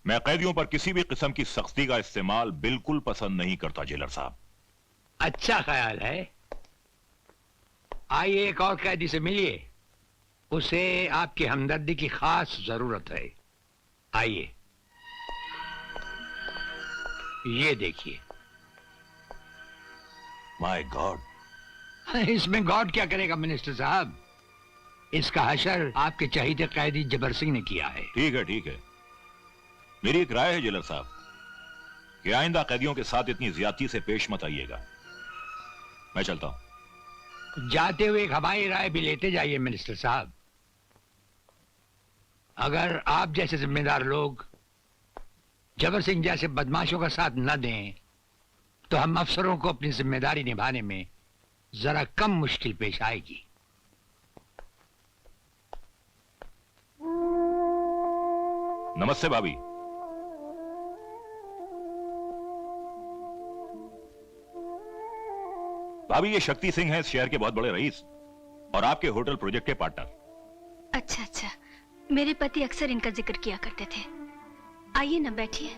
मैं कैदियों पर किसी भी किस्म की सख्ती का इस्तेमाल बिल्कुल पसंद नहीं करता जेलर साहब। अच्छा ख्याल है। आइए एक और कैदी से मिलिए, उसे आपकी हमदर्दी की खास जरूरत है। आइए, ये देखिए। माय गॉड, इसमें गॉड क्या करेगा मिनिस्टर साहब, इसका हशर आपके चहीते कैदी जबर सिंह ने किया है। ठीक है ठीक है, मेरी एक राय है जेलर साहब कि आइंदा कैदियों के साथ इतनी ज्यादती से पेश मत आइएगा। मैं चलता हूं। जाते हुए एक हमारी राय भी लेते जाइए मिनिस्टर साहब। अगर आप जैसे जिम्मेदार लोग जबर सिंह जैसे बदमाशों का साथ न दें तो हम अफसरों को अपनी जिम्मेदारी निभाने में जरा कम मुश्किल पेश आएगी। नमस्ते भाभी। भाभी, ये शक्ति सिंह है इस शहर के बहुत बड़े रईस और आपके होटल प्रोजेक्ट के पार्टनर। अच्छा अच्छा, मेरे पति अक्सर इनका जिक्र किया करते थे। आइए ना, बैठिए।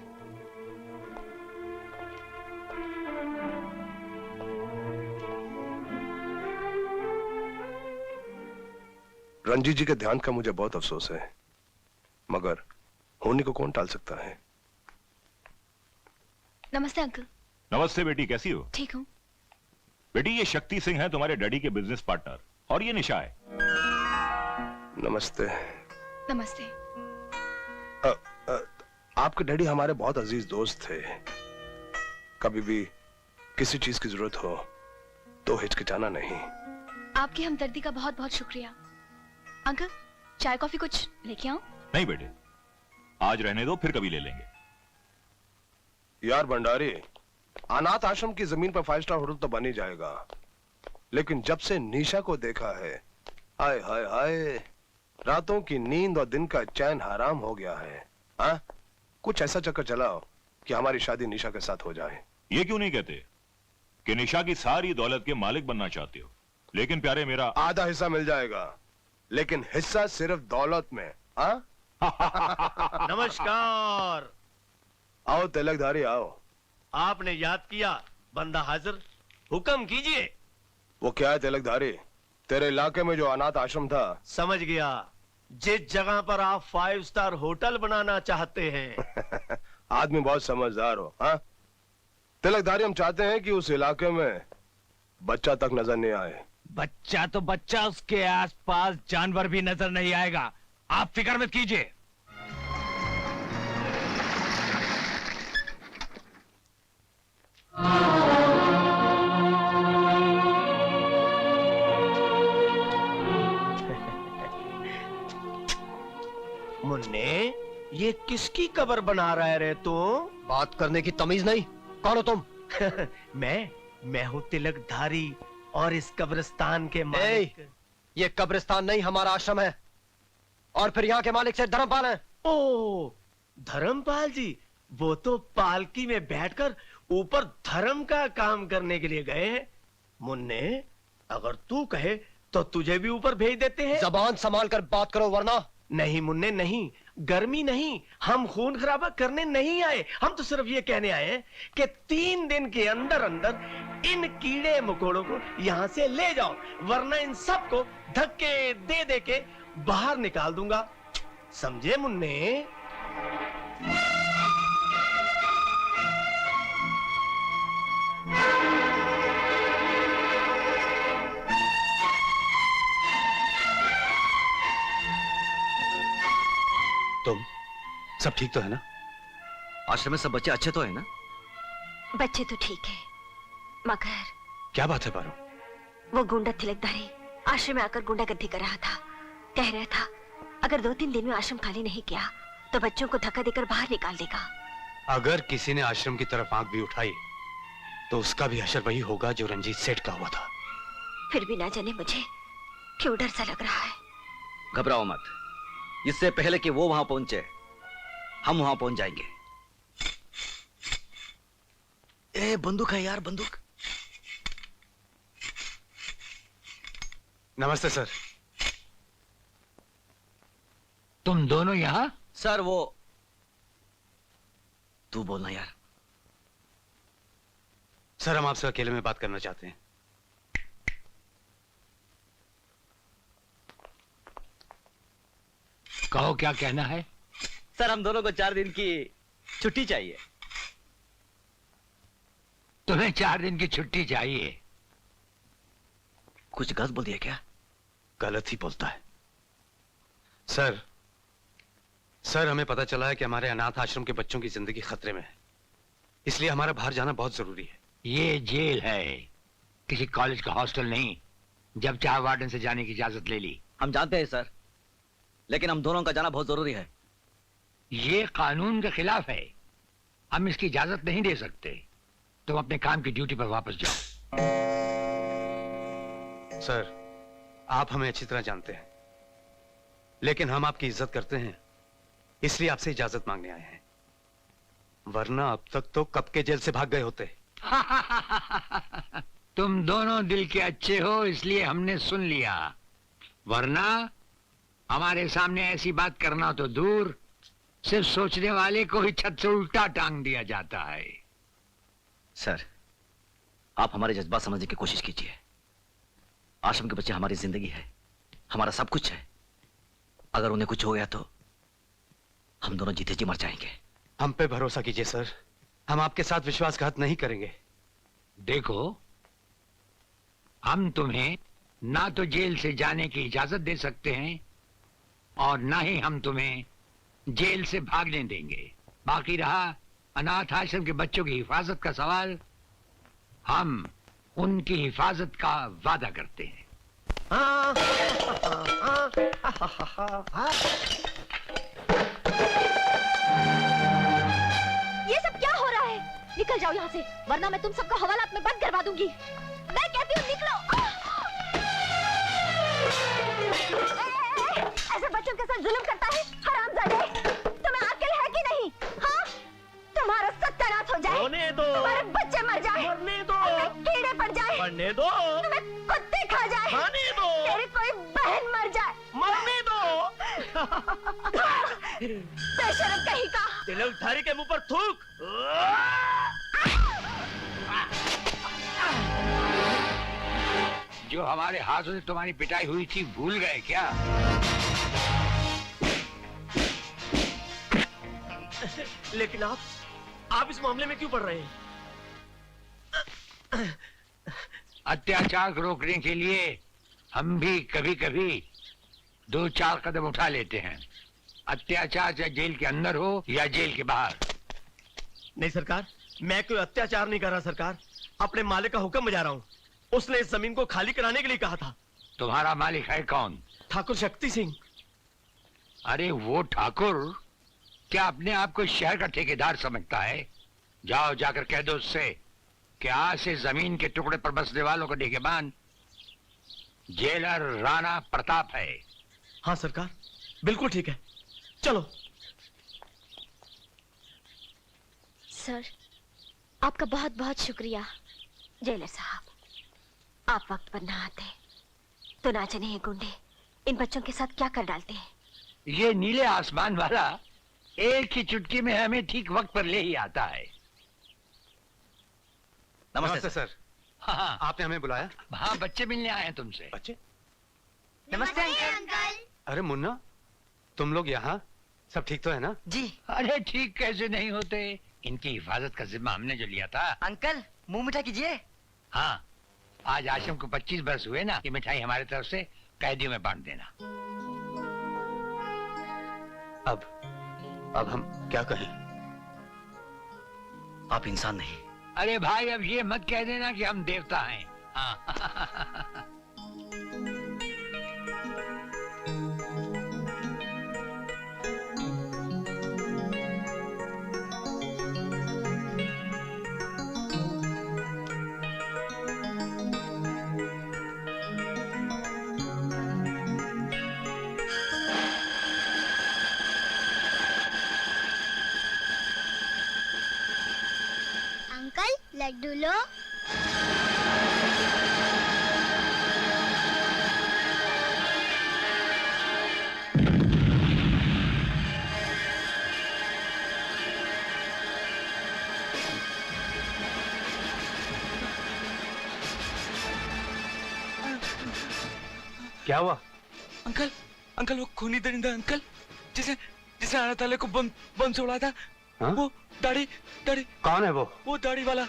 रंजीत जी के ध्यान का मुझे बहुत अफसोस है, मगर होने को कौन टाल सकता है। नमस्ते अंकल। नमस्ते बेटी, कैसी हो? ठीक हूँ। बेटी, ये शक्ति सिंह है तुम्हारे डैडी के बिजनेस पार्टनर, और ये निशा है। नमस्ते। नमस्ते। आपके डैडी हमारे बहुत अजीज दोस्त थे। कभी भी किसी चीज की जरूरत हो तो हिचकिचाना नहीं। आपकी हमदर्दी का बहुत बहुत शुक्रिया। अंकल, चाय कॉफी कुछ लेके आऊं? नहीं बेटे, आज रहने दो, फिर कभी ले लेंगे। यार भंडारी, अनाथ आश्रम की जमीन पर 5 स्टार होटल तो बन ही जाएगा, लेकिन जब से निशा को देखा है, हाय हाय हाय, रातों की नींद और दिन का चैन हराम हो गया है। हाँ, कुछ ऐसा चक्कर चलाओ कि हमारी शादी निशा के साथ हो जाए। ये क्यों नहीं कहते कि निशा की सारी दौलत के मालिक बनना चाहते हो, लेकिन प्यारे मेरा आधा हिस्सा मिल जाएगा, लेकिन हिस्सा सिर्फ दौलत में। हाँ? नमस्कार। आओ तिलकधारी आओ। आपने याद किया, बंदा हाजिर, हुक्म कीजिए। वो क्या है तिलकधारी, तेरे इलाके में जो अनाथ आश्रम था? समझ गया, जिस जगह पर आप 5 स्टार होटल बनाना चाहते हैं। आदमी बहुत समझदार हो। हाँ तिलकधारी, हम चाहते हैं कि उस इलाके में बच्चा तक नजर नहीं आए। बच्चा तो बच्चा, उसके आसपास जानवर भी नजर नहीं आएगा, आप फिक्र मत कीजिए। मुन्ने, ये किसकी कब्र बना रहा है रे तू? बात करने की तमीज नहीं, कौन हो तुम? मैं हूँ तिलकधारी और इस कब्रिस्तान के मालिक। ये कब्रिस्तान नहीं, हमारा आश्रम है, और फिर यहाँ के मालिक से धर्मपाल हैं। ओ, धर्मपाल जी, वो तो पालकी में बैठकर ऊपर धर्म का काम करने के लिए गए हैं। मुन्ने, अगर तू कहे तो तुझे भी ऊपर भेज देते हैं। जबान संभाल कर बात करो वरना। नहीं मुन्ने नहीं, गर्मी नहीं, हम खून खराबा करने नहीं आए। हम तो सिर्फ ये कहने आए हैं कि 3 दिन के अंदर अंदर इन कीड़े मकोड़ों को यहां से ले जाओ, वरना इन सबको धक्के दे दे के बाहर निकाल दूंगा। समझे मुन्ने? तुम सब ठीक तो है ना? आश्रम में सब बच्चे अच्छे तो है ना? बच्चे तो ठीक है, मगर क्या बात है पारो? वो गुंडा तिलकधारी आश्रम में आकर गुंडागर्दी कर रहा था। कह रहा था अगर 2-3 दिन में आश्रम खाली नहीं किया तो बच्चों को धक्का देकर बाहर निकाल देगा। अगर किसी ने आश्रम की तरफ आंख भी उठाई तो उसका भी हशर वही होगा जो रंजीत सेठ का हुआ था। फिर भी ना जाने मुझे क्यों डर सा लग रहा है। घबराओ मत, इससे पहले कि वो वहां पहुंचे हम वहां पहुंच जाएंगे। ए, बंदूक है यार, बंदूक। नमस्ते सर। तुम दोनों यहाँ? सर वो तू बोलना यार। सर हम आपसे अकेले में बात करना चाहते हैं। कहो क्या कहना है। सर हम दोनों को 4 दिन की छुट्टी चाहिए। तुम्हें 4 दिन की छुट्टी चाहिए? कुछ गलत बोल दिया क्या? गलत ही बोलता है। सर हमें पता चला है कि हमारे अनाथ आश्रम के बच्चों की जिंदगी खतरे में है, इसलिए हमारा बाहर जाना बहुत जरूरी है। ये जेल है, किसी कॉलेज का हॉस्टल नहीं। जब चाह वार्डन से जाने की इजाजत ले ली। हम जानते हैं सर, लेकिन हम दोनों का जाना बहुत जरूरी है। ये कानून के खिलाफ है, हम इसकी इजाजत नहीं दे सकते। तुम अपने काम की ड्यूटी पर वापस जाओ। सर आप हमें अच्छी तरह जानते हैं, लेकिन हम आपकी इज्जत करते हैं, इसलिए आपसे इजाजत मांगने आए हैं। वरना अब तक तो कब के जेल से भाग गए होते। तुम दोनों दिल के अच्छे हो, इसलिए हमने सुन लिया, वरना हमारे सामने ऐसी बात करना तो दूर, सिर्फ सोचने वाले को ही छत से उल्टा टांग दिया जाता है। सर आप हमारे जज्बात समझने की कोशिश कीजिए। आश्रम के बच्चे हमारी जिंदगी है, हमारा सब कुछ है। अगर उन्हें कुछ हो गया तो हम दोनों जीते जी मर जाएंगे। हम पे भरोसा कीजिए सर, हम आपके साथ विश्वासघात नहीं करेंगे। देखो, हम तुम्हें ना तो जेल से जाने की इजाजत दे सकते हैं और ना ही हम तुम्हें जेल से भागने देंगे। बाकी रहा अनाथ आश्रम के बच्चों की हिफाजत का सवाल, हम उनकी हिफाजत का वादा करते हैं। ये सब क्या हो रहा है? निकल जाओ यहाँ से, वरना मैं तुम सबको हवालात में बंद करवा दूंगी। मैं कहती हूँ निकलो। ऐसे बच्चों के साथ जुल्म करता है हरामजादे। तुम्हें अक्ल है कि नहीं? हाँ, तुम्हारा सत्यानाश हो जाए, होने दो, तुम्हारे बच्चे मर जाए, मरने दो, तुम्हें कीड़े पड़ जाए, मरने दो, तुम्हें कुत्ते खा जाए, खाने दो, तेरी कोई बहन मर जाए, मरने दो। बेशरम कहीं का। तिलकधारी के मुंह पर थूक। जो हमारे हाथों से तुम्हारी पिटाई हुई थी भूल गए क्या? लेकिन आप इस मामले में क्यों पड़ रहे हैं? अत्याचार को रोकने के लिए हम भी कभी कभी 2-4 कदम उठा लेते हैं। अत्याचार चाहे जेल के अंदर हो या जेल के बाहर। नहीं सरकार, मैं कोई अत्याचार नहीं कर रहा सरकार, अपने मालिक का हुक्म बजा रहा हूँ। उसने इस जमीन को खाली कराने के लिए कहा था। तुम्हारा मालिक है कौन? ठाकुर शक्ति सिंह। अरे वो ठाकुर क्या अपने आप को शहर का ठेकेदार समझता है? जाओ जाकर कह दो उससे कि आज से जमीन के टुकड़े पर बसने वालों को निगहबान जेलर राणा प्रताप है। हाँ सरकार, बिल्कुल ठीक है, चलो। सर, आपका बहुत बहुत शुक्रिया। जेलर साहब, आप वक्त पर ना आते तो ना जाने ये गुंडे इन बच्चों के साथ क्या कर डालते हैं। ये नीले आसमान वाला एक ही चुटकी में हमें ठीक वक्त पर ले ही आता है। नमस्ते सर। हाँ आपने हमें बुलाया? हाँ, बच्चे मिलने आए हैं तुमसे। बच्चे? नमस्ते अंकल। अरे मुन्ना, तुम लोग यहाँ? सब ठीक तो है ना? जी। अरे ठीक कैसे नहीं होते, इनकी हिफाजत का जिम्मा हमने जो लिया था। अंकल मुंह मीठा कीजिए। हाँ, आज आश्रम को 25 बरस हुए ना, ये मिठाई हमारी तरफ से कैदियों में बांट देना। अब हम क्या कहें? आप इंसान नहीं। अरे भाई, अब ये मत कह देना कि हम देवता हैं। हाँ। अंकल लड्डू लो। क्या हुआ? अंकल अंकल वो खूनी दरिंदा अंकल जिसे जिसे आने ताले को बम बम से उड़ाया था। हाँ? वो दाढ़ी दाढ़ी कौन है वो दाढ़ी वाला।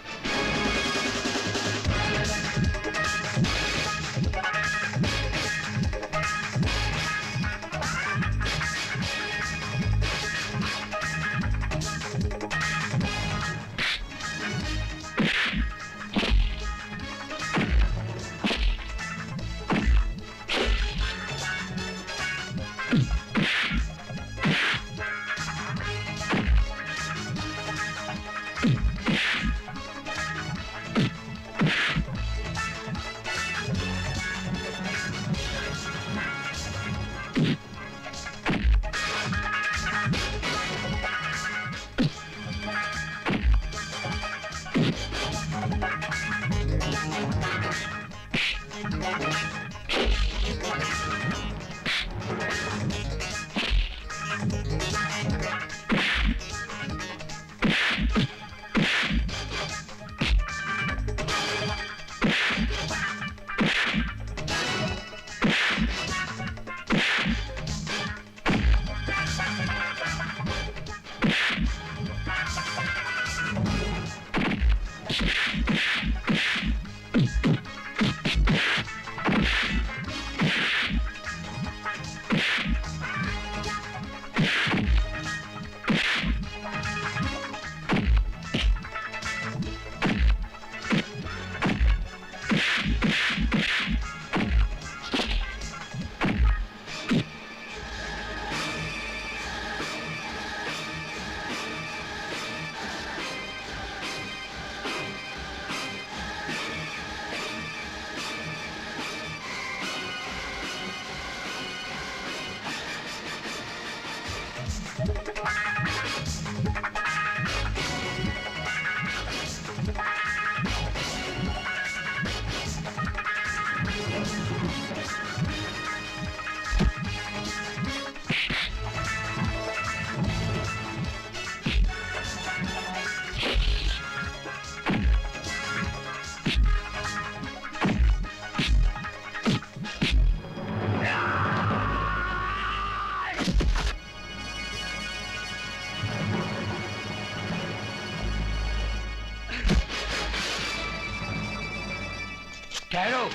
ठहरो,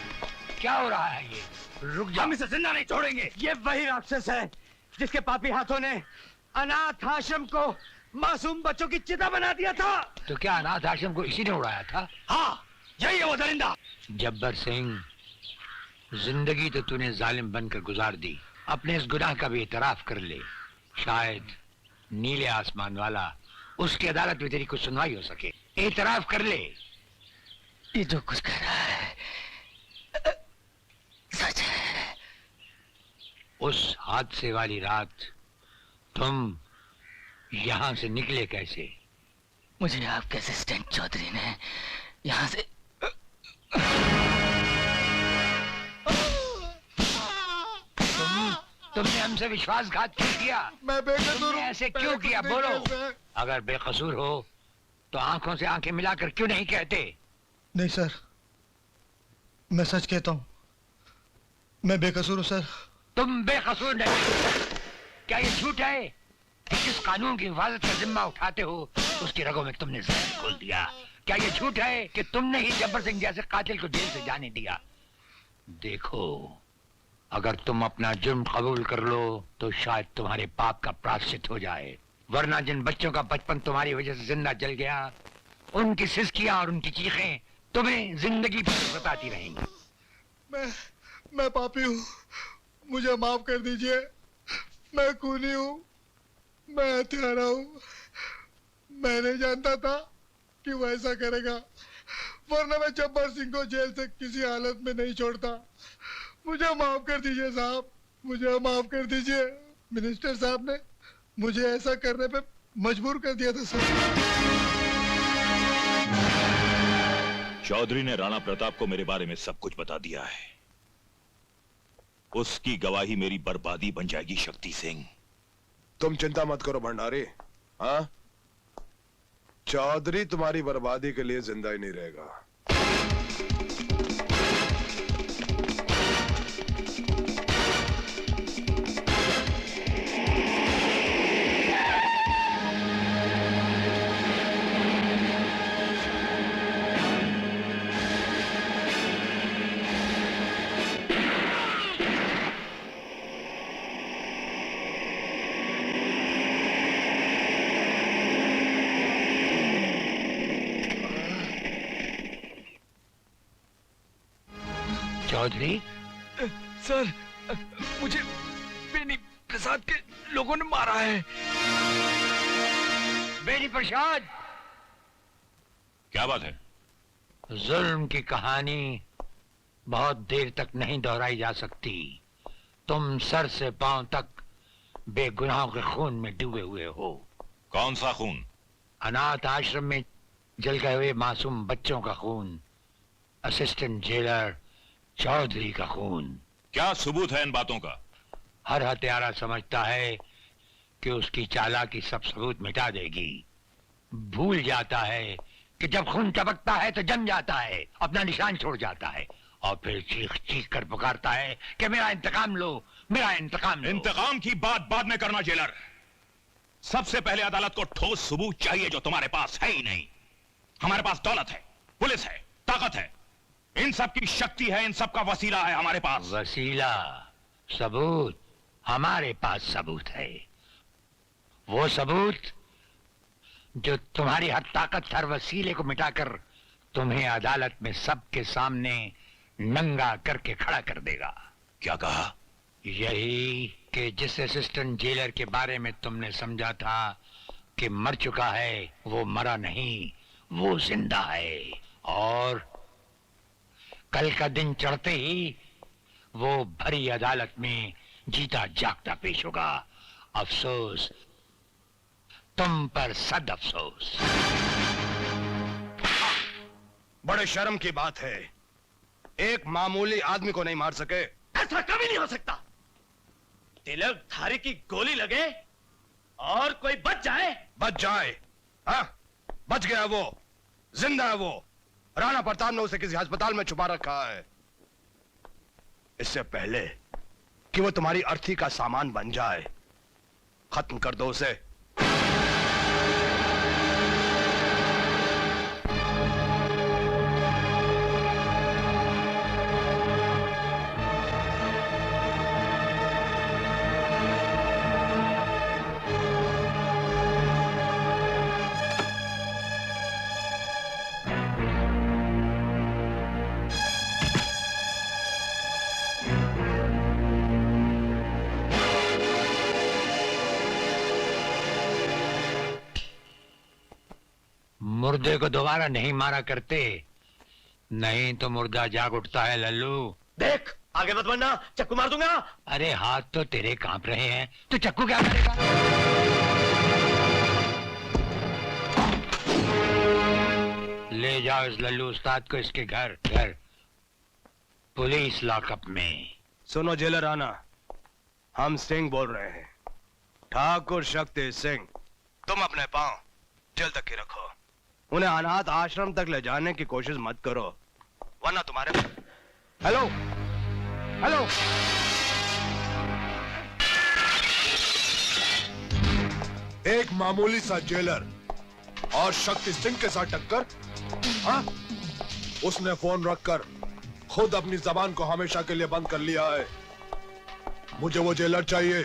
क्या हो रहा है ये? रुक जाओ। हम इसे जिंदा नहीं छोड़ेंगे। ये वही राक्षस है जिसके पापी हाथों ने अनाथ आश्रम को मासूम बच्चों की चिता बना दिया था। तो क्या अनाथ आश्रम को इसी ने उड़ाया था? हाँ यही है वो दरिंदा। जब्बर सिंह, जिंदगी तो तूने जालिम बनकर गुजार दी, अपने इस गुनाह का भी इतराफ कर ले। शायद नीले आसमान वाला उसकी अदालत में तेरी कुछ सुनवाई हो सके। इतराफ कर ले। ये जो कुछ कह रहा है सच है। उस हादसे वाली रात तुम यहाँ से निकले कैसे? मुझे आपके असिस्टेंट चौधरी ने यहाँ से तुमने हमसे विश्वासघात क्यों किया? मैं बेकसूर तुमने हूँ। ऐसे क्यों किया? बोलो। अगर बेकसूर हो तो आंखों से आंखें मिलाकर क्यों नहीं कहते? नहीं सर, मैं सच कहता हूँ, मैं बेकसूर हूँ सर। तुम बेकसूर नहीं। क्या ये झूठ है कि जिस कानून की हिफाजत का जिम्मा उठाते हो उसकी रगों में तुमने जहर घोल दिया? क्या ये झूठ है कि तुमने ही जब्बर सिंह जैसे कातिल को जेल से जाने दिया? देखो, अगर तुम अपना जुर्म कबूल कर लो तो शायद तुम्हारे पाप का प्रायश्चित हो जाए, वरना जिन बच्चों का बचपन तुम्हारी वजह से जिंदा जल गया, उनकी सिसकियां और उनकी चीखें तुम्हें जिंदगी भर सताती रहेंगी। मैं पापी हूँ, मुझे माफ कर दीजिए। मैं खूनी हूँ, मैं हत्यारा हूँ। मैं नहीं जानता था कि वो ऐसा करेगा, वरना मैं जब्बर सिंह को जेल से किसी हालत में नहीं छोड़ता। मुझे माफ कर दीजिए साहब, मुझे माफ कर दीजिए। मिनिस्टर साहब ने मुझे ऐसा करने पे मजबूर कर दिया था सर। चौधरी ने राणा प्रताप को मेरे बारे में सब कुछ बता दिया है। उसकी गवाही मेरी बर्बादी बन जाएगी शक्ति सिंह। तुम चिंता मत करो भंडारी। हाँ, चौधरी तुम्हारी बर्बादी के लिए जिंदा ही नहीं रहेगा। चौधरी, सर, मुझे बेनी प्रसाद के लोगों ने मारा है। बेनी प्रसाद, क्या बात है? जुल्म की कहानी बहुत देर तक नहीं दोहराई जा सकती। तुम सर से पांव तक बेगुनाहों के खून में डूबे हुए हो। कौन सा खून? अनाथ आश्रम में जल गए हुए मासूम बच्चों का खून, असिस्टेंट जेलर चौधरी का खून। क्या सबूत है इन बातों का? हर हत्यारा समझता है कि उसकी चालाकी सब सबूत मिटा देगी। भूल जाता है कि जब खून टपकता है तो जम जाता है, अपना निशान छोड़ जाता है और फिर चीख चीख कर पुकारता है कि मेरा इंतकाम लो, मेरा इंतकाम लो। इंतकाम की बात बाद में करना जेलर। सबसे पहले अदालत को ठोस सबूत चाहिए जो तुम्हारे पास है ही नहीं। हमारे पास दौलत है, पुलिस है, ताकत है, इन सब की शक्ति है, इन सब का वसीला है हमारे पास। वसीला, सबूत, हमारे पास सबूत है। वो सबूत जो तुम्हारी हर ताकत, हर वसीले को मिटाकर तुम्हें अदालत में सबके सामने नंगा करके खड़ा कर देगा। क्या कहा? यही कि जिस असिस्टेंट जेलर के बारे में तुमने समझा था कि मर चुका है, वो मरा नहीं, वो जिंदा है। और कल का दिन चढ़ते ही वो भरी अदालत में जीता जागता पेश होगा। अफसोस तुम पर, सद अफसोस। बड़े शर्म की बात है, एक मामूली आदमी को नहीं मार सके। ऐसा कभी नहीं हो सकता। तिलक धारी की गोली लगे और कोई बच जाए। बच जाए? हाँ, बच गया वो, जिंदा है वो। राणा प्रताप ने उसे किसी अस्पताल में छुपा रखा है। इससे पहले कि वो तुम्हारी अर्थी का सामान बन जाए, खत्म कर दो उसे। मुर्दे को दोबारा नहीं मारा करते, नहीं तो मुर्दा जाग उठता है लल्लू। देख, आगे मत बढ़ना, चक्कू मार दूंगा। अरे हाथ तो तेरे कांप रहे हैं, तो चक्कू क्या करेगा? ले जाओ इस लल्लू उस्ताद को इसके घर पुलिस लॉकअप में। सुनो जेलर राणा, हम सिंह बोल रहे हैं, ठाकुर शक्ति सिंह। तुम अपने पांव जेल तक ही रखो, उन्हें अनाथ आश्रम तक ले जाने की कोशिश मत करो, वरना तुम्हारे। हेलो हेलो, एक मामूली सा जेलर और शक्ति सिंह के साथ टक्कर? हाँ, उसने फोन रखकर खुद अपनी जबान को हमेशा के लिए बंद कर लिया है। मुझे वो जेलर चाहिए,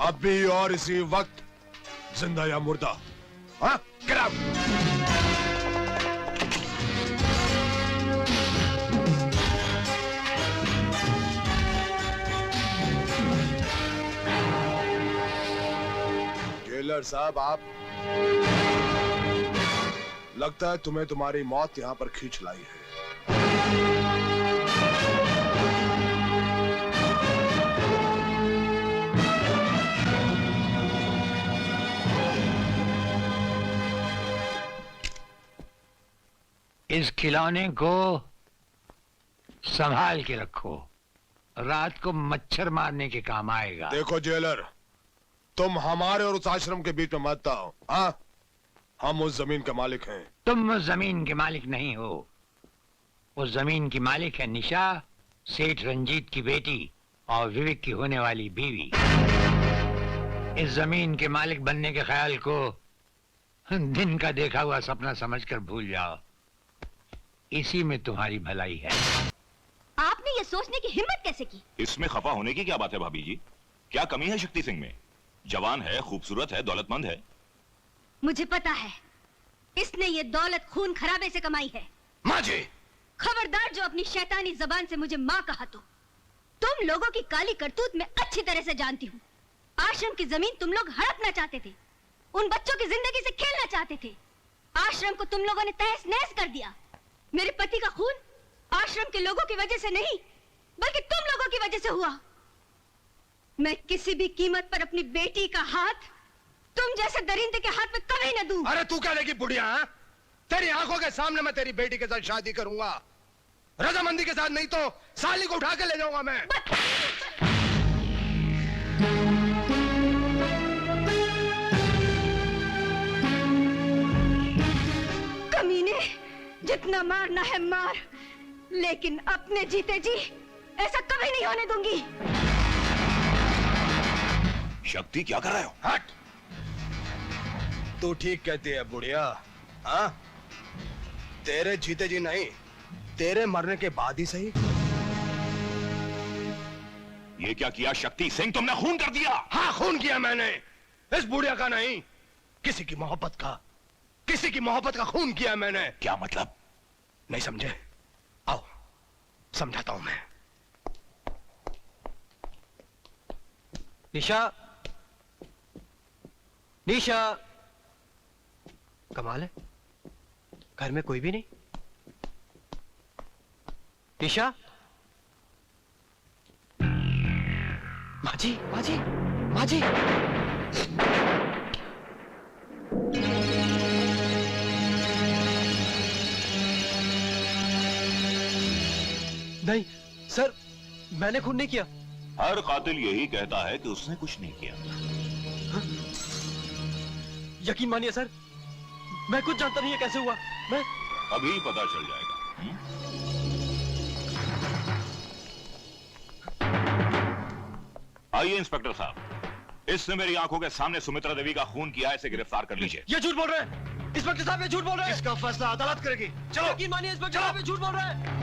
अभी और इसी वक्त, जिंदा या मुर्दा। हाँ, get out! जेलर साहब, आप, लगता है तुम्हें तुम्हारी मौत यहां पर खींच लाई है। इस खिलौने को संभाल के रखो, रात को मच्छर मारने के काम आएगा। देखो जेलर, तुम हमारे और उस आश्रम के बीच में मत आओ। हाँ, हम उस जमीन के मालिक हैं। तुम उस जमीन के मालिक नहीं हो, उस जमीन की मालिक है निशा, सेठ रंजीत की बेटी और विवेक की होने वाली बीवी। इस जमीन के मालिक बनने के ख्याल को दिन का देखा हुआ सपना समझकर भूल जाओ, इसी में तुम्हारी भलाई है। आपने ये सोचने की हिम्मत कैसे की? इसमें खफा होने की क्या बात है भाभी जी? क्या कमी है शक्ति सिंह में? जवान है, खूबसूरत है, दौलतमंद है। मुझे पता है, इसने ये दौलत खून खराबे से कमाई है। माँ जी, खबरदार जो अपनी शैतानी जबान से मुझे माँ कहा तो। तुम लोगों की काली करतूत मैं अच्छी तरह से जानती हूँ। आश्रम की जमीन तुम लोग हड़पना चाहते थे, उन बच्चों की जिंदगी से खेलना चाहते थे। आश्रम को तुम लोगों ने तहस नहस कर दिया। मेरे पति का खून आश्रम के लोगों की वजह से नहीं, बल्कि तुम लोगों की वजह से हुआ। मैं किसी भी कीमत पर अपनी बेटी का हाथ तुम जैसे दरिंदे के हाथ में कभी न दूं। अरे तू क्या लेगी बुढ़िया? हाँ? तेरी आंखों के सामने मैं तेरी बेटी के साथ शादी करूंगा, रजामंदी के साथ, नहीं तो साली को उठा के ले जाऊंगा मैं। कमीने, जितना मारना है मार, लेकिन अपने जीते जी ऐसा कभी नहीं होने दूंगी। शक्ति क्या कर रहे हो? हट! तू ठीक कहती है बुढ़िया। हाँ, तेरे जीते जी नहीं, तेरे मरने के बाद ही सही। ये क्या किया शक्ति सिंह? तुमने खून कर दिया। हाँ, खून किया मैंने। इस बुढ़िया का नहीं, किसी की मोहब्बत का, किसी की मोहब्बत का खून किया मैंने। क्या मतलब? नहीं समझे? आओ समझाता हूं मैं। निशा, निशा, कमाल है, घर में कोई भी नहीं। निशा, माजी, माजी, माजी। नहीं सर, मैंने खून नहीं किया। हर कातिल यही कहता है कि उसने कुछ नहीं किया। यकीन मानिए सर, मैं कुछ जानता नहीं है कैसे हुआ। मैं अभी पता चल जाएगा। आइए इंस्पेक्टर साहब, इसने मेरी आंखों के सामने सुमित्रा देवी का खून किया है, इसे गिरफ्तार कर लीजिए। ये झूठ बोल रहे हैं इंस्पेक्टर साहब, ये झूठ बोल रहे हैं। इसका फैसला अदालत करेगी। चलो। यकीन मानिए इंस्पेक्टर साहब, ये झूठ बोल रहे हैं।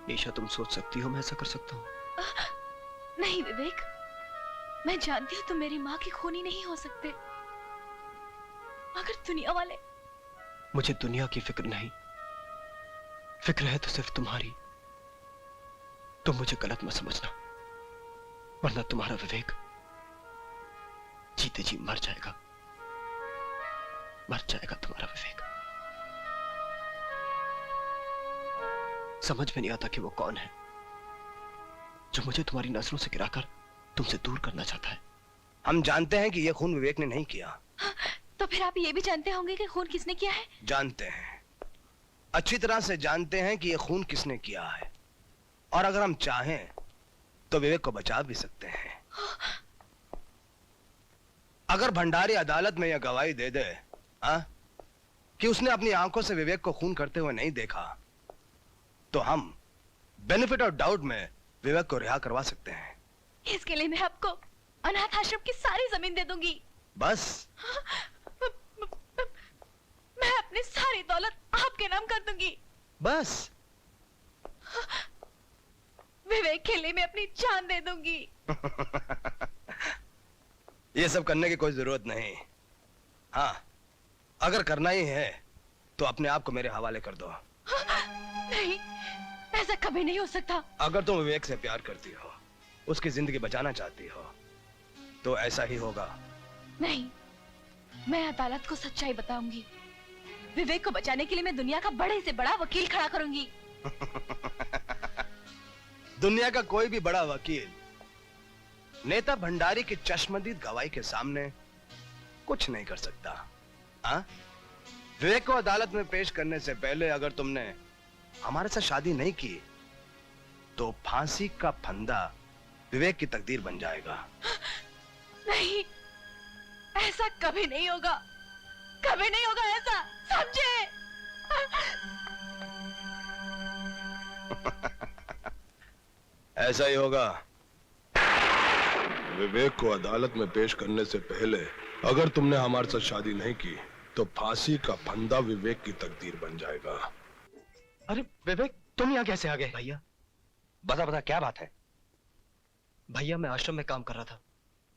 निशा, तुम सोच सकती हो मैं ऐसा कर सकता हूँ? नहीं विवेक, मैं जानती हूँ तुम मेरी माँ की खूनी नहीं हो सकते, मगर दुनिया वाले। मुझे दुनिया की फिक्र नहीं, फिक्र है तो सिर्फ तुम्हारी। तुम मुझे गलत मत समझना, वरना तुम्हारा विवेक जीते जी मर जाएगा, मर जाएगा तुम्हारा विवेक। समझ में नहीं आता कि वो कौन है जो मुझे तुम्हारी नजरों से गिराकर तुमसे दूर करना चाहता है। हम जानते हैं कि यह खून विवेक ने नहीं किया। तो फिर आप ये भी जानते होंगे कि खून किसने किया है? जानते हैं, अच्छी तरह से जानते हैं कि यह खून किसने किया है, और अगर हम चाहें तो विवेक को बचा भी सकते हैं। अगर भंडारी अदालत में यह गवाही दे दे कि उसने अपनी आंखों से विवेक को खून करते हुए नहीं देखा, तो हम बेनिफिट ऑफ डाउट में विवेक को रिहा करवा सकते हैं। इसके लिए मैं आपको अनाथ आश्रम की सारी जमीन दे दूंगी। बस? मैं अपनी सारी दौलत आपके नाम कर दूंगी। बस? विवेक के लिए मैं अपनी जान दे दूंगी। ये सब करने की कोई जरूरत नहीं। हाँ, अगर करना ही है तो अपने आप को मेरे हवाले कर दो। नहीं, ऐसा कभी नहीं हो सकता। अगर तुम विवेक से प्यार करती हो, उसकी जिंदगी बचाना चाहती हो, तो ऐसा ही होगा। नहीं, मैं अदालत को सच्चाई बताऊंगी। विवेक को बचाने के लिए मैं दुनिया का बड़े से बड़ा वकील खड़ा करूंगी। दुनिया का कोई भी बड़ा वकील नेता भंडारी की चश्मदीद गवाही के सामने कुछ नहीं कर सकता। हाँ? विवेक को अदालत में पेश करने से पहले अगर तुमने हमारे साथ शादी नहीं की, तो फांसी का फंदा विवेक की तकदीर बन जाएगा। नहीं, ऐसा कभी नहीं होगा, कभी नहीं होगा ऐसा, समझे? ऐसा ही होगा। विवेक को अदालत में पेश करने से पहले अगर तुमने हमारे साथ शादी नहीं की तो फांसी का फंदा विवेक की तकदीर बन जाएगा। अरे विवेक, तुम यहाँ कैसे आ गए? भैया बता बता क्या बात है? भैया मैं आश्रम में काम कर रहा था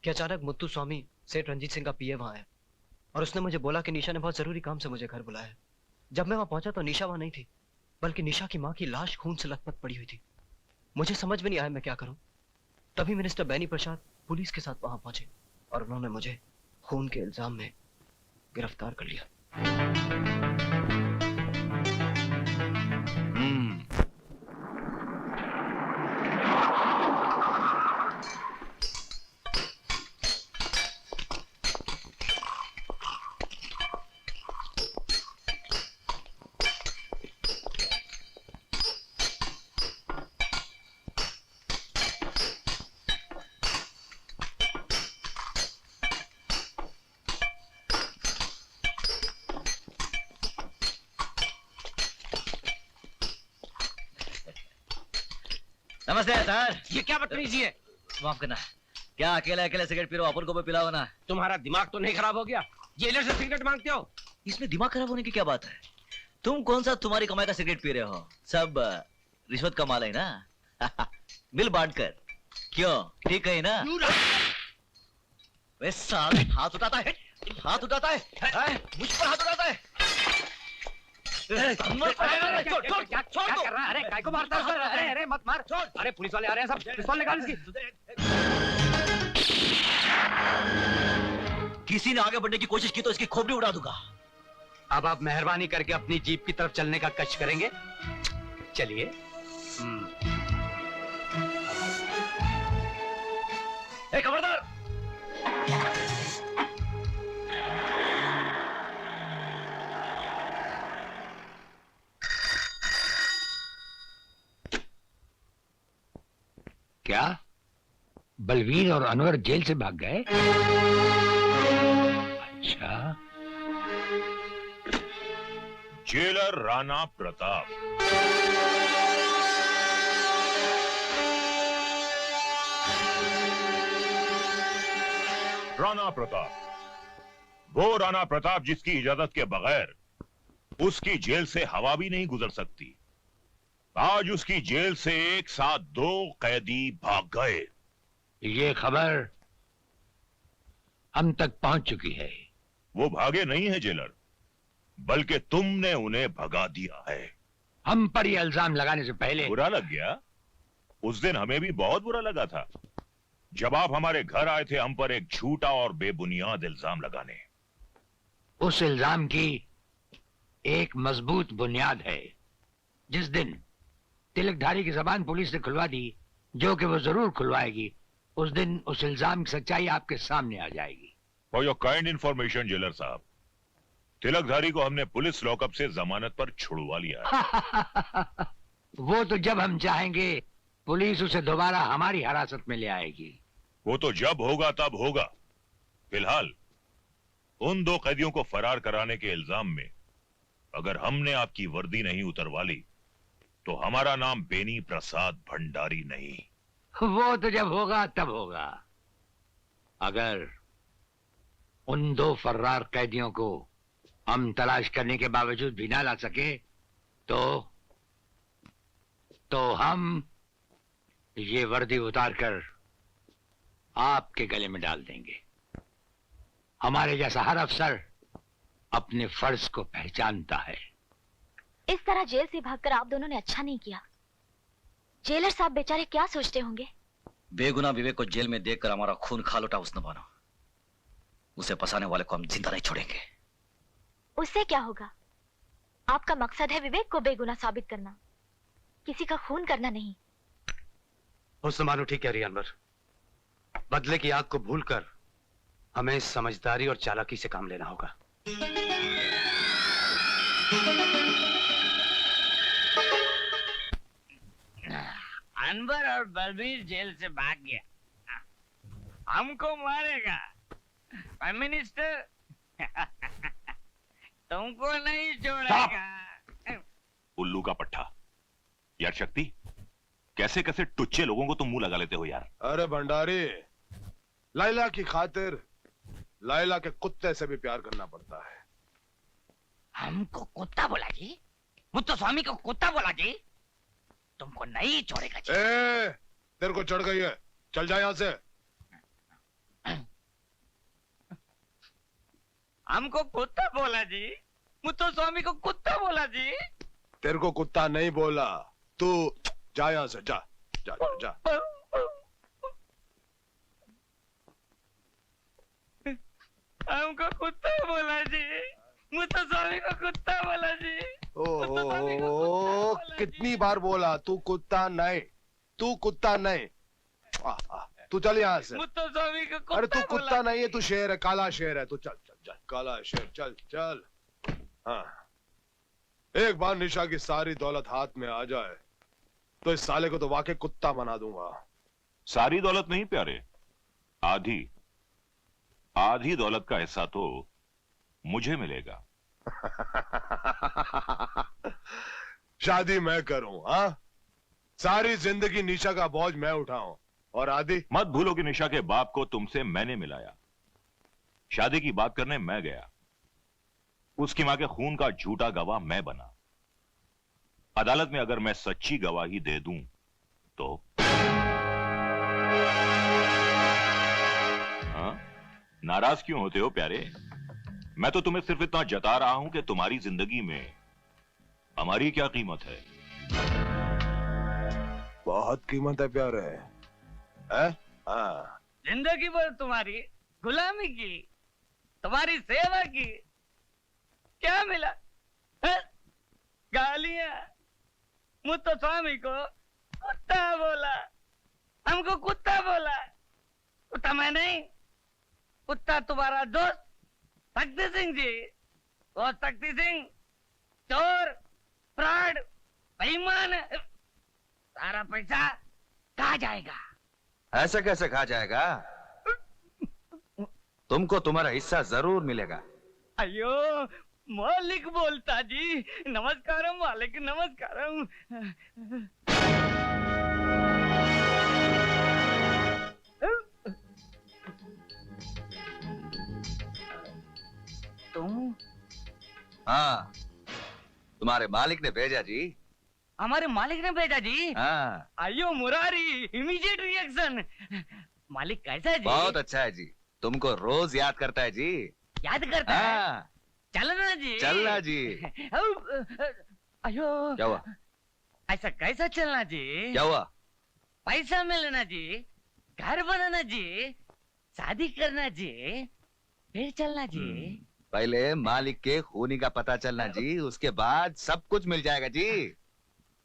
कि अचानक मुत्तू स्वामी सेठ रंजीत सिंह का पीए वहां आया और उसने मुझे बोला कि निशा ने बहुत जरूरी काम से मुझे घर बुलाया है। जब मैं वहां पहुंचा तो निशा वहां नहीं थी, बल्कि निशा की माँ की लाश खून से लथपथ पड़ी हुई थी। मुझे समझ में नहीं आया मैं क्या करूं। तभी मिनिस्टर बैनी प्रसाद पुलिस के साथ वहां पहुंचे और उन्होंने मुझे खून के इल्जाम में गिरफ्तार कर लिया। नमस्ते सर। ये क्या बदतमीजी है? माफ करना, क्या अकेले अकेले सिगरेट पी रहे हो? अपन को भी पिलाओ ना। तुम्हारा दिमाग तो नहीं खराब हो गया? जेलर से सिगरेट मांगते हो? इसमें दिमाग खराब होने की क्या बात है? तुम कौन सा तुम्हारी कमाई का सिगरेट पी रहे हो? सब रिश्वत का माल है ना। बिल बांट कर। क्यों, ठीक है ना? वे साले हाथ उठाता है, हाथ उठाता है, मुझ पर हाथ उठाता है। छोड़ कर रहा है? अरे काय को मारता है? अरे अरे मत मार। अरे पुलिस वाले आ रहे हैं, सब पिस्तौल निकाल इसकी। किसी ने आगे बढ़ने की कोशिश की तो इसकी खोपड़ी उड़ा दूंगा। अब आप मेहरबानी करके अपनी जीप की तरफ चलने का कष्ट करेंगे? चलिए। खबरदार! क्या बलवीर और अनवर जेल से भाग गए? अच्छा। जेलर राणा प्रताप। राणा प्रताप, वो राणा प्रताप जिसकी इजाजत के बगैर उसकी जेल से हवा भी नहीं गुजर सकती। आज उसकी जेल से एक साथ 2 कैदी भाग गए। ये खबर हम तक पहुंच चुकी है। वो भागे नहीं है जेलर, बल्कि तुमने उन्हें भगा दिया है। हम पर ये इल्जाम लगाने से पहले बुरा लग गया? उस दिन हमें भी बहुत बुरा लगा था जब आप हमारे घर आए थे हम पर एक झूठा और बेबुनियाद इल्जाम लगाने। उस इल्जाम की एक मजबूत बुनियाद है। जिस दिन तिलकधारी की जबान पुलिस ने खुलवा दी, जो कि वो जरूर खुलवाएगी, उस दिन उस इल्जाम की सच्चाई आपके सामने आ जाएगी। For your kind information jailer साहब, तिलकधारी को हमने पुलिस लॉकअप से जमानत पर छुड़वा लिया है। वो तो जब हम चाहेंगे पुलिस उसे दोबारा हमारी हिरासत में ले आएगी। वो तो जब होगा तब होगा। फिलहाल उन 2 कैदियों को फरार कराने के इल्जाम में अगर हमने आपकी वर्दी नहीं उतरवा ली तो हमारा नाम बेनी प्रसाद भंडारी नहीं। वो तो जब होगा तब होगा। अगर उन 2 फर्रार कैदियों को हम तलाश करने के बावजूद भी ना ला सके तो हम ये वर्दी उतारकर आपके गले में डाल देंगे। हमारे जैसा हर अफसर अपने फर्ज को पहचानता है। इस तरह जेल से भागकर आप दोनों ने अच्छा नहीं किया। जेलर साहब बेचारे क्या सोचते होंगे? बेगुनाह विवेक को जेल में देखकर हमारा खून खा लौटा उस न बनो। उसे फंसाने वाले को हम जिंदा नहीं छोड़ेंगे। उससे क्या होगा? आपका मकसद है विवेक को बेगुनाह साबित करना, किसी का खून करना नहीं। हुस्न मानो ठीक कह रही है अनवर। बदले की आग को भूलकर हमें समझदारी और चालाकी से काम लेना होगा। अनवर और बलबीर जेल से भाग गया, हमको मारेगा। प्राइम मिनिस्टर तुमको नहीं छोड़ेगा। उल्लू का पट्टा। यार शक्ति, कैसे कैसे टुच्चे लोगों को तुम मुंह लगा लेते हो यार। अरे भंडारी, लैला की खातिर लैला के कुत्ते से भी प्यार करना पड़ता है। हमको कुत्ता बोला जी? मुत्तु स्वामी को कुत्ता बोला जी? तुमको नहीं छोड़ेगा जी। तेरे को चढ़ गई है, चल जा यहाँ से। हमको कुत्ता बोला जी, मुत्तु स्वामी को कुत्ता बोला जी। तेरे को कुत्ता नहीं बोला, तू जा यहाँ से, जा जा जा, जा। हमको कुत्ता बोला जी, मुत्तु स्वामी को कुत्ता बोला जी। ओ कितनी बार बोला, तू कुत्ता नहीं, तू कुत्ता नहीं। तू चल यहाँ से। मुत्तु स्वामी को कुत्ता अरे तू बोला कुत्ता नहीं है, तू शेर है, काला शेर है। तू चल चल चल, काला शेर, चल चल। हाँ, एक बार निशा की सारी दौलत हाथ में आ जाए तो इस साले को तो वाकई कुत्ता बना दूंगा। सारी दौलत नहीं प्यारे, आधी आधी दौलत का हिस्सा तो मुझे मिलेगा। शादी मैं करूं, हाँ? सारी जिंदगी निशा का बोझ मैं उठाऊं और आदि? मत भूलो कि निशा के बाप को तुमसे मैंने मिलाया, शादी की बात करने मैं गया, उसकी मां के खून का झूठा गवाह मैं बना। अदालत में अगर मैं सच्ची गवाही दे दूं तो हाँ? नाराज क्यों होते हो प्यारे? मैं तो तुम्हें सिर्फ इतना जता रहा हूं कि तुम्हारी जिंदगी में हमारी क्या कीमत है। बहुत कीमत है प्यारे, है? हाँ। जिंदगी भर तुम्हारी गुलामी की, तुम्हारी सेवा की, क्या मिला? गालियां। मुत्तु स्वामी को कुत्ता बोला, हमको कुत्ता बोला। कुत्ता मैं नहीं, कुत्ता तुम्हारा दोस्त शक्ति सिंह जी। वो शक्ति सिंह चोर, फ्रॉड, बेईमान, सारा पैसा कहाँ जाएगा? ऐसे कैसे खा जाएगा? तुमको तुम्हारा हिस्सा जरूर मिलेगा। अयो मालिक बोलता जी। नमस्कारम मालिक, नमस्कारम। तुम? हाँ, तुम्हारे मालिक ने भेजा जी। हमारे मालिक ने भेजा जी? हाँ। अयो मुरारी, इमीडिएट रिएक्शन। मालिक कैसा है जी? बहुत अच्छा है जी, तुमको रोज याद करता है जी। याद करता है? हाँ। चलना जी। चलना जी। अयो क्या हुआ? ऐसा कैसा चलना जी? क्या हुआ? पैसा मिलना जी, घर बनाना जी, शादी करना जी, फिर चलना जी। पहले मालिक के खूनी का पता चलना जी, उसके बाद सब कुछ मिल जाएगा जी।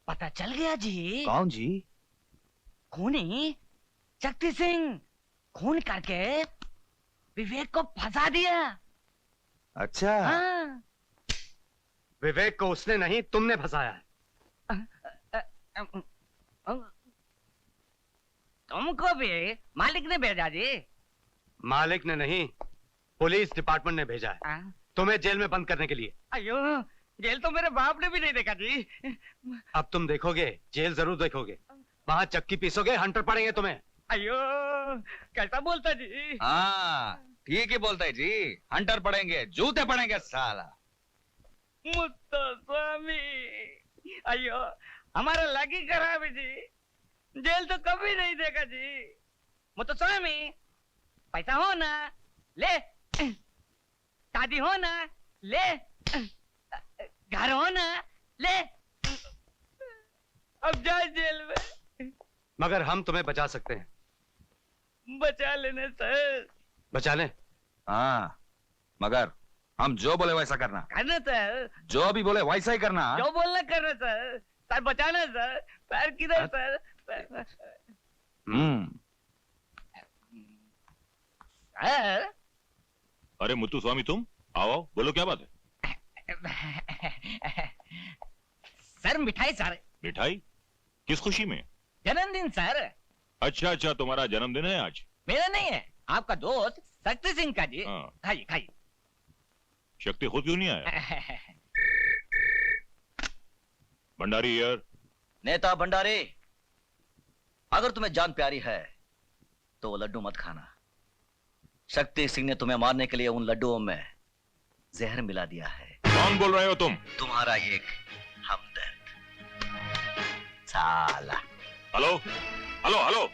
पता चल गया जी। कौन जी? खूनी शक्ति सिंह खून करके विवेक को फंसा दिया। अच्छा। हाँ। विवेक को उसने नहीं, तुमने फंसाया है। तुमको भी मालिक ने भेजा जी? मालिक ने नहीं, पुलिस डिपार्टमेंट ने भेजा है तुम्हें जेल में बंद करने के लिए। अयो जेल तो मेरे बाप ने भी नहीं देखा जी। अब तुम देखोगे, जेल जरूर देखोगे। वहाँ चक्की पीसोगे, हंटर पड़ेंगे तुम्हें। अयो कैसा बोलता जी? हाँ ठीक ही बोलता है जी, हंटर पड़ेंगे, जूते पड़ेंगे साला। मुत्तु स्वामी, अयो हमारा लगी खराब है जी, जेल तो कभी नहीं देखा जी। मुत्तु स्वामी पैसा हो ना ले, शादी हो ना ले, घर हो ना ले, अब जाए जेल में। मगर हम तुम्हें बचा सकते हैं। बचा लेने सर। बचा लें? हाँ, मगर हम जो बोले वैसा करना। करना सर। जो भी बोले वैसा ही करना। जो बोलना करना सर। सर बचाना सर। पैर किधर सर? सर। अरे मुत्तु स्वामी तुम आओ, बोलो क्या बात है? सर मिठाई सर। मिठाई? किस खुशी में? जन्मदिन सर। अच्छा अच्छा, तुम्हारा जन्मदिन है आज? मेरा नहीं है, आपका दोस्त शक्ति सिंह का जी। हाँ। खाइए खाइए। शक्ति खुद क्यों नहीं आया? भंडारी यार। नेता भंडारी, अगर तुम्हें जान प्यारी है तो वो लड्डू मत खाना, शक्ति सिंह ने तुम्हें मारने के लिए उन लड्डुओं में जहर मिला दिया है। कौन बोल रहे हो तुम? तुम्हारा एक हमदर्द साला। Hello hello hello.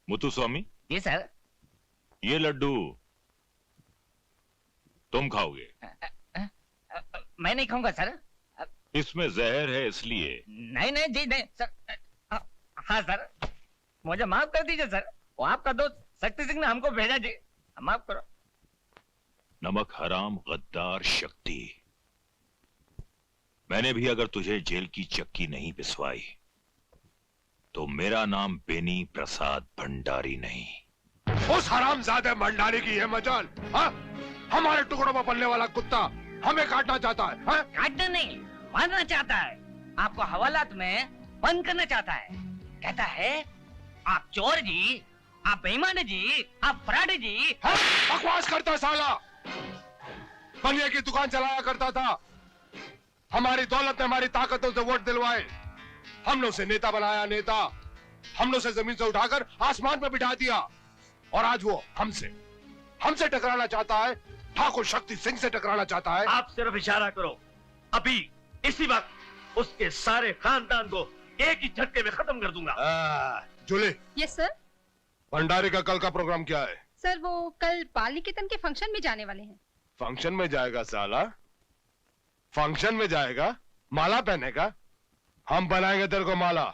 Muthuswamy, ji sir. ये लड्डू तुम खाओगे? मैं नहीं खाऊंगा सर। इसमें जहर है इसलिए। नहीं नहीं जी नहीं सर। हाँ सर, मुझे माफ कर दीजिए सर। वो आपका दोस्त शक्ति सिंह ने हमको भेजा जी, माफ करो। नमक हराम गद्दार शक्ति, मैंने भी अगर तुझे जेल की चक्की नहीं पिसवाई तो मेरा नाम बेनी प्रसाद भंडारी नहीं। उस हरामजादे भंडारी की है मजाल। हाँ? हमारे टुकड़ों में पलने वाला कुत्ता हमें काटना चाहता है। हाँ? काटना नहीं, मारना चाहता है। आपको हवालात में बंद करना चाहता है। कहता है आप चोर जी, आप बेईमान जी, आप फराडी जी। हाँ? बकवास करता साला। बनिया की दुकान चलाया करता था, हमारी दौलत ने हमारी ताकतों से वोट दिलवाए, हमने उसे नेता बनाया। नेता हमने उसे जमीन से उठाकर आसमान में बिठा दिया और आज वो हमसे टकराना चाहता है। ठाकुर शक्ति सिंह से टकराना चाहता है। आप सिर्फ इशारा करो, अभी इसी वक्त उसके सारे खानदान को एक ही झटके में खत्म कर दूंगा। जूली। Yes sir. भंडारी का कल का प्रोग्राम क्या है? सर वो कल बाल निकेतन के फंक्शन में जाने वाले हैं। फंक्शन में जाएगा साला? फंक्शन में जाएगा? माला पहनेगा? हम बनाएंगे तेरे को माला।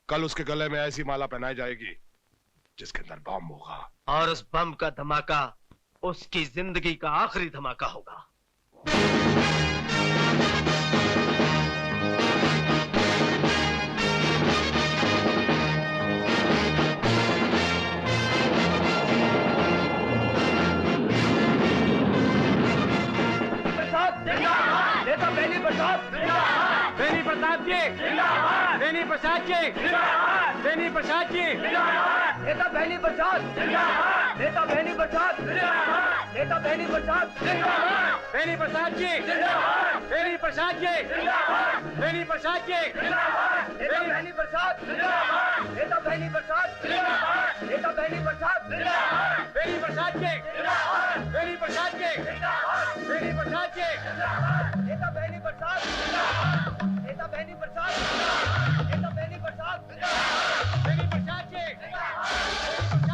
कल उसके गले में ऐसी माला पहनाई जाएगी जिसके अंदर बम होगा, और उस बम का धमाका उसकी जिंदगी का आखिरी धमाका होगा। नेता बेनी प्रसाद, बेनी प्रसाद जी, बेनी प्रसाद जी, बेनी प्रसाद जी, नेता बेनी प्रसाद, नेता बेनी प्रसाद, नेता बेनी प्रसाद, बेनी प्रसाद जी, बेनी प्रसाद जी, बेनी प्रसाद जी, नेता बेनी प्रसाद, नेता बेनी प्रसाद, नेता बेनी प्रसाद, बेनी प्रसाद जी, बेनी प्रसाद जी, बेनी प्रसाद जी, नेता बेनी प्रसाद, नेता बेनी प्रसाद, नेता बेनी प्रसाद, बेनी प्रसाद जी, बेनी प्रसाद जी, नेता बेनी प्रसाद,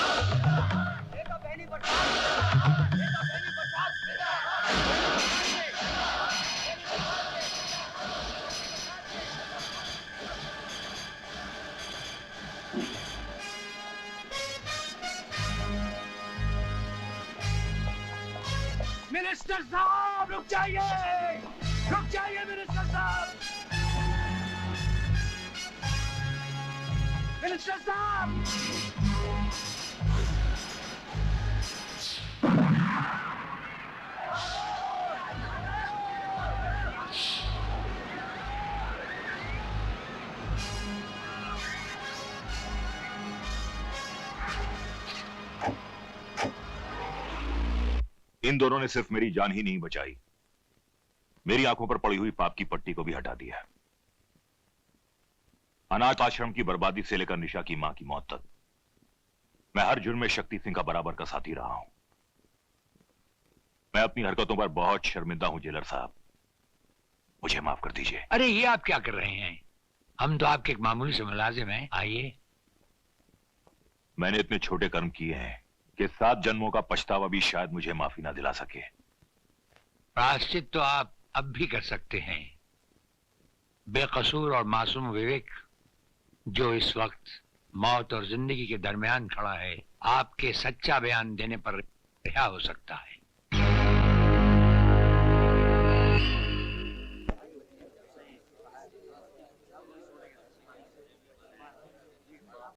नेता बेनी प्रसाद, नेता बेनी प्रसाद, मिनिस्टर साहब रुक जाइए मिनिस्टर साहब, मिनिस्टर साहब। इन दोनों ने सिर्फ मेरी जान ही नहीं बचाई, मेरी आंखों पर पड़ी हुई पाप की पट्टी को भी हटा दिया। अनाथ आश्रम की बर्बादी से लेकर निशा की मां की मौत तक मैं हर जुर्म में शक्ति सिंह का बराबर का साथी रहा हूं। मैं अपनी हरकतों पर बहुत शर्मिंदा हूं जेलर साहब, मुझे माफ कर दीजिए। अरे ये आप क्या कर रहे हैं? हम तो आपके एक मामूली से मुलाजिम हैं। आइए। मैंने इतने छोटे कर्म किए हैं कि 7 जन्मों का पछतावा भी शायद मुझे माफी ना दिला सके। प्रायश्चित तो आप अब भी कर सकते हैं। बेकसूर और मासूम विवेक जो इस वक्त मौत और जिंदगी के दरमियान खड़ा है, आपके सच्चा बयान देने पर रिहा हो सकता है।